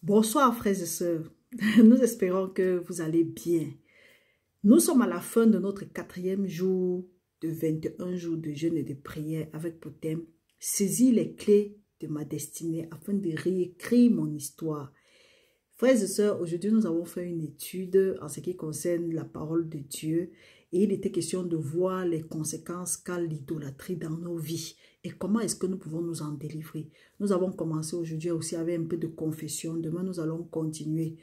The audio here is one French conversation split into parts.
Bonsoir frères et sœurs, nous espérons que vous allez bien. Nous sommes à la fin de notre 4e jour de 21 jours de jeûne et de prière avec pour thème « Saisis les clés de ma destinée afin de réécrire mon histoire ». Frères et sœurs, aujourd'hui nous avons fait une étude en ce qui concerne la parole de Dieu et il était question de voir les conséquences qu'a l'idolâtrie dans nos vies et comment est-ce que nous pouvons nous en délivrer. Nous avons commencé aujourd'hui aussi avec un peu de confession. Demain, nous allons continuer.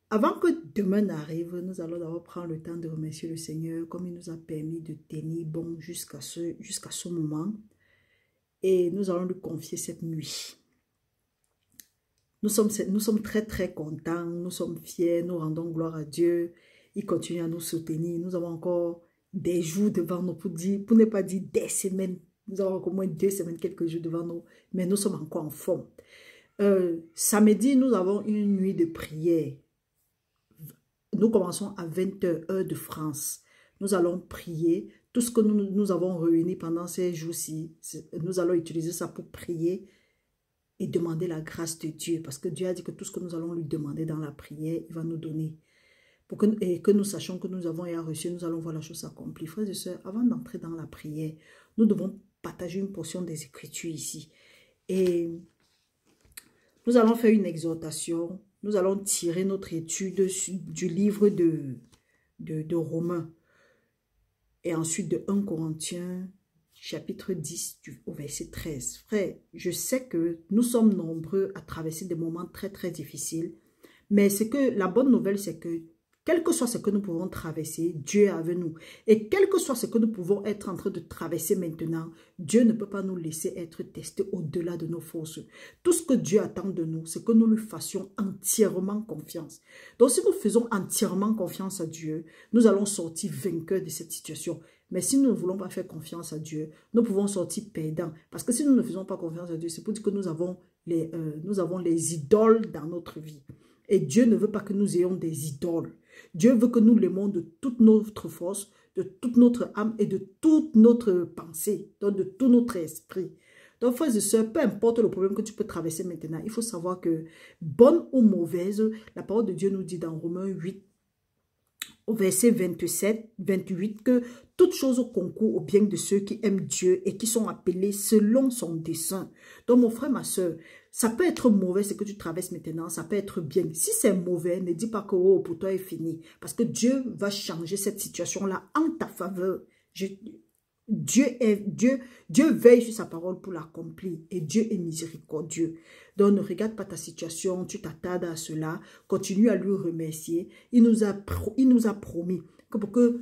Avant que demain n'arrive, nous allons d'abord prendre le temps de remercier le Seigneur comme il nous a permis de tenir bon jusqu'à ce moment. Et nous allons lui confier cette nuit. Nous sommes très très contents, nous sommes fiers, nous rendons gloire à Dieu. Il continue à nous soutenir. Nous avons encore des jours devant nous pour ne pas dire des semaines. Nous avons encore moins 2 semaines, quelques jours devant nous, mais nous sommes encore en forme. Samedi, nous avons une nuit de prière. Nous commençons à 20h, heure de France. Nous allons prier. Tout ce que nous avons réuni pendant ces jours-ci, nous allons utiliser ça pour prier et demander la grâce de Dieu. Parce que Dieu a dit que tout ce que nous allons lui demander dans la prière, il va nous donner. Et que nous sachions que nous avons reçu, nous allons voir la chose s'accomplir. Frères et sœurs, avant d'entrer dans la prière, nous devons partager une portion des Écritures ici. Et nous allons faire une exhortation. Nous allons tirer notre étude du livre de Romains. Et ensuite de 1 Corinthiens, chapitre 10, au verset 13. Frère, je sais que nous sommes nombreux à traverser des moments très très difficiles. Mais la bonne nouvelle, c'est que quel que soit ce que nous pouvons traverser, Dieu est avec nous. Et quel que soit ce que nous pouvons être en train de traverser maintenant, Dieu ne peut pas nous laisser être testés au-delà de nos forces. Tout ce que Dieu attend de nous, c'est que nous lui fassions entièrement confiance. Donc si nous faisons entièrement confiance à Dieu, nous allons sortir vainqueurs de cette situation. Mais si nous ne voulons pas faire confiance à Dieu, nous pouvons sortir perdants. Parce que si nous ne faisons pas confiance à Dieu, c'est pour dire que nous avons les idoles dans notre vie. Et Dieu ne veut pas que nous ayons des idoles. Dieu veut que nous l'aimons de toute notre force, de toute notre âme et de toute notre pensée, donc de tout notre esprit. Donc, frères et sœurs, peu importe le problème que tu peux traverser maintenant, il faut savoir que, bonne ou mauvaise, la parole de Dieu nous dit dans Romains 8, au verset 27, 28, que toute chose concourt au bien de ceux qui aiment Dieu et qui sont appelés selon son dessein. Donc, mon frère, ma soeur, ça peut être mauvais ce que tu traverses maintenant, ça peut être bien. Si c'est mauvais, ne dis pas que oh, pour toi est fini. Parce que Dieu va changer cette situation-là en ta faveur. Dieu veille sur sa parole pour l'accomplir et Dieu est miséricordieux. Donc ne regarde pas ta situation, tu t'attardes à cela, continue à lui remercier. Il nous a promis que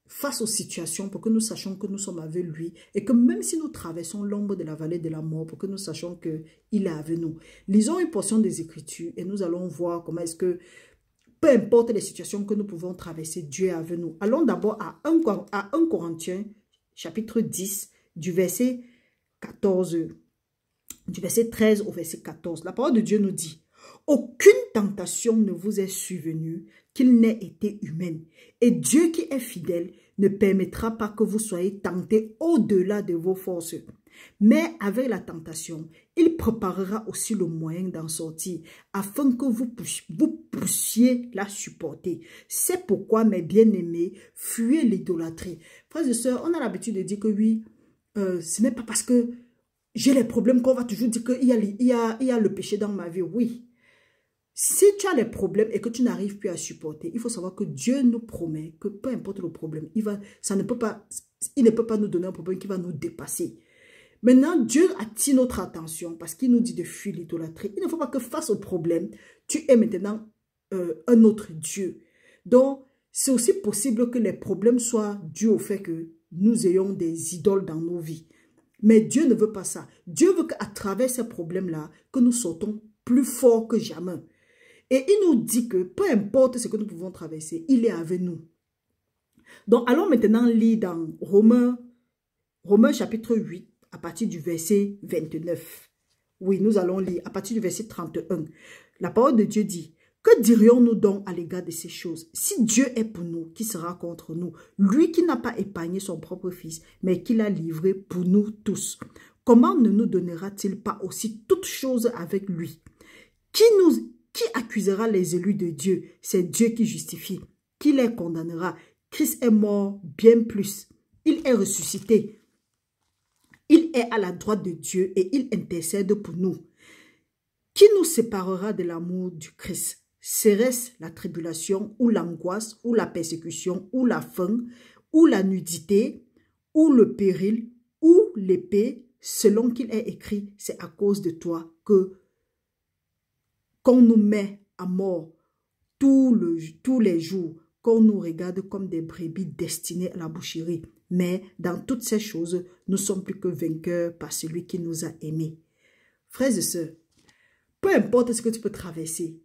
face aux situations, pour que nous sachions que nous sommes avec lui et que même si nous traversons l'ombre de la vallée de la mort, pour que nous sachions qu'il est avec nous. Lisons une portion des Écritures et nous allons voir comment est-ce que, peu importe les situations que nous pouvons traverser, Dieu est avec nous. Allons d'abord à 1 Corinthiens, chapitre 10, du verset 14, du verset 13 au verset 14. La parole de Dieu nous dit: aucune tentation ne vous est survenue qu'il n'ait été humaine. Et Dieu qui est fidèle ne permettra pas que vous soyez tentés au-delà de vos forces. Mais avec la tentation, il préparera aussi le moyen d'en sortir, afin que vous puissiez la supporter. C'est pourquoi, mes bien-aimés, fuyez l'idolâtrie. Frères et sœurs, on a l'habitude de dire que oui, ce n'est pas parce que j'ai les problèmes qu'on va toujours dire qu'il y a le péché dans ma vie. Oui. Si tu as les problèmes et que tu n'arrives plus à supporter, il faut savoir que Dieu nous promet que peu importe le problème, il ne peut pas nous donner un problème qui va nous dépasser. Maintenant, Dieu attire notre attention parce qu'il nous dit de fuir l'idolâtrie. Il ne faut pas que face au problème, tu aies maintenant un autre Dieu. Donc, c'est aussi possible que les problèmes soient dus au fait que nous ayons des idoles dans nos vies. Mais Dieu ne veut pas ça. Dieu veut qu'à travers ces problèmes-là, que nous sortons plus forts que jamais. Et il nous dit que peu importe ce que nous pouvons traverser, il est avec nous. Donc, allons maintenant lire dans Romains chapitre 8, à partir du verset 29. Oui, nous allons lire à partir du verset 31. La parole de Dieu dit: que dirions-nous donc à l'égard de ces choses? Si Dieu est pour nous, qui sera contre nous? Lui qui n'a pas épargné son propre fils, mais qui l'a livré pour nous tous. Comment ne nous donnera-t-il pas aussi toutes choses avec lui? Qui accusera les élus de Dieu? C'est Dieu qui justifie. Qui les condamnera? Christ est mort bien plus. Il est ressuscité. Il est à la droite de Dieu et il intercède pour nous. Qui nous séparera de l'amour du Christ? Serait-ce la tribulation ou l'angoisse ou la persécution ou la faim ou la nudité ou le péril ou l'épée? Selon qu'il est écrit, c'est à cause de toi qu'on nous met à mort tous les jours, qu'on nous regarde comme des brebis destinées à la boucherie. Mais dans toutes ces choses, nous sommes plus que vainqueurs par celui qui nous a aimés. Frères et sœurs, peu importe ce que tu peux traverser,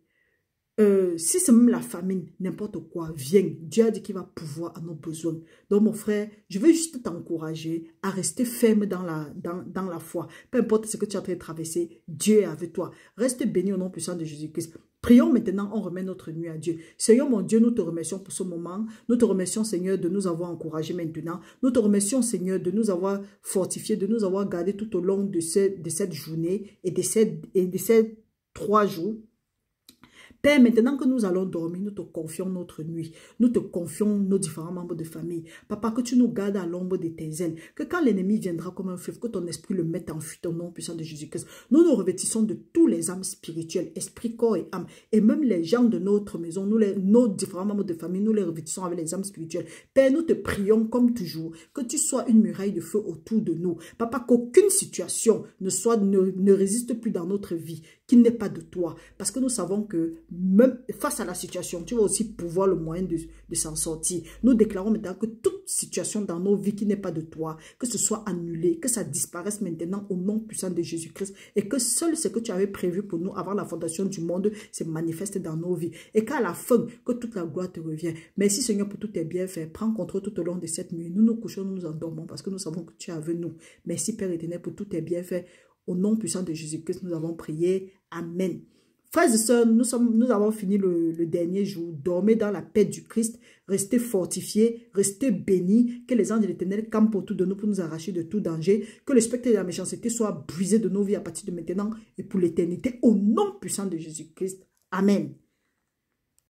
si c'est même la famine, n'importe quoi, viens. Dieu a dit qu'il va pouvoir à nos besoins. Donc mon frère, je veux juste t'encourager à rester ferme dans la foi. Peu importe ce que tu es en train de traverser, Dieu est avec toi. Reste béni au nom puissant de Jésus-Christ. Prions maintenant, on remet notre nuit à Dieu. Seigneur mon Dieu, nous te remercions pour ce moment. Nous te remercions, Seigneur, de nous avoir encouragés maintenant. Nous te remercions, Seigneur, de nous avoir fortifiés, de nous avoir gardés tout au long de cette journée et de ces 3 jours. Père, maintenant que nous allons dormir, nous te confions notre nuit. Nous te confions nos différents membres de famille. Papa, que tu nous gardes à l'ombre de tes ailes. Que quand l'ennemi viendra comme un fleuve, que ton esprit le mette en fuite au nom puissant de Jésus-Christ. Nous nous revêtissons de tous les âmes spirituelles, esprit, corps et âme. Et même les gens de notre maison, nos différents membres de famille, nous les revêtissons avec les âmes spirituelles. Père, nous te prions comme toujours, que tu sois une muraille de feu autour de nous. Papa, qu'aucune situation ne résiste plus dans notre vie, qu'il n'est pas de toi. Parce que nous savons que même face à la situation, tu vas aussi pouvoir le moyen de s'en sortir. Nous déclarons maintenant que toute situation dans nos vies qui n'est pas de toi, que ce soit annulé, que ça disparaisse maintenant au nom puissant de Jésus-Christ et que seul ce que tu avais prévu pour nous avant la fondation du monde se manifeste dans nos vies. Et qu'à la fin, que toute la gloire te revient. Merci Seigneur pour tous tes bienfaits. Prends contrôle tout au long de cette nuit. Nous nous couchons, nous nous endormons parce que nous savons que tu es avec nous. Merci Père éternel pour tous tes bienfaits. Au nom puissant de Jésus-Christ, nous avons prié. Amen. Frères et sœurs, nous avons fini le dernier jour. Dormez dans la paix du Christ. Restez fortifiés, restez bénis. Que les anges de l'Éternel campent autour de nous pour nous arracher de tout danger. Que le spectre de la méchanceté soit brisé de nos vies à partir de maintenant et pour l'éternité. Au nom puissant de Jésus-Christ. Amen.